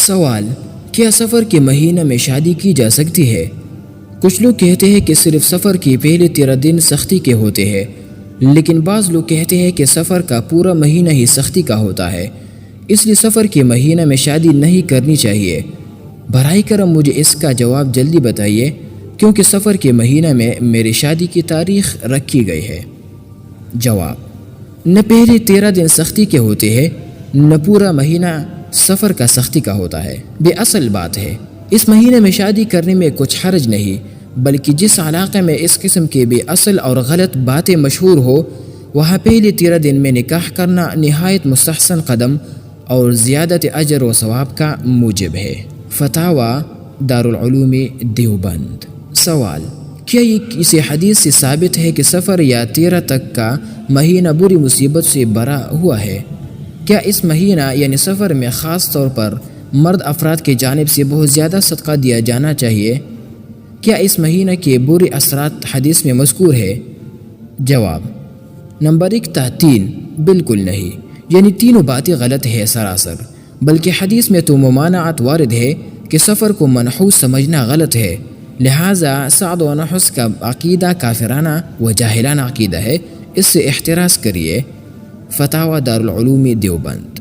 سوال: کیا سفر کے مہینہ میں شادی کی جا سکتی ہے؟ کچھ لوگ کہتے ہیں کہ صرف سفر کے پہلے 13 دن سختی کے ہوتے ہیں، لیکن بعض لوگ کہتے ہیں کہ سفر کا پورا مہینہ ہی سختی کا ہوتا ہے، اس لیے سفر کے مہینہ میں شادی نہیں کرنی چاہیے۔ براہ کرم مجھے اس کا جواب جلدی بتائیے، کیونکہ سفر کے مہینہ میں میری شادی کی تاریخ رکھی گئی ہے۔ جواب: نہ پہلے 13 دن سختی کے ہوتے ہیں، نہ پورا مہینہ سفر کا سختی کا ہوتا ہے۔ بے اصل بات ہے، اس مہینے میں شادی کرنے میں کچھ حرج نہیں، بلکہ جس علاقے میں اس قسم کے بے اصل اور غلط باتیں مشہور ہو، وہاں پہلے 13 دن میں نکاح کرنا نہایت مستحسن قدم اور زیادت اجر و ثواب کا موجب ہے۔ فتاوی دارالعلوم دیوبند۔ سوال: کیا یہ کسی حدیث سے ثابت ہے کہ سفر یا 13 تک کا مہینہ بری مصیبت سے بھرا ہوا ہے؟ کیا اس مہینہ یعنی سفر میں خاص طور پر مرد افراد کی جانب سے بہت زیادہ صدقہ دیا جانا چاہیے؟ کیا اس مہینہ کے برے اثرات حدیث میں مذکور ہے؟ جواب: نمبر 1 تعطیل: بالکل نہیں، یعنی تینوں باتیں غلط ہے سراسر، بلکہ حدیث میں تو ممانعت وارد ہے کہ سفر کو منحوس سمجھنا غلط ہے، لہٰذا سعد و نحس کا عقیدہ کافرانہ و جاہلانہ عقیدہ ہے، اس سے احتراز کریے۔ فتاوی دارالعلوم دیوبند۔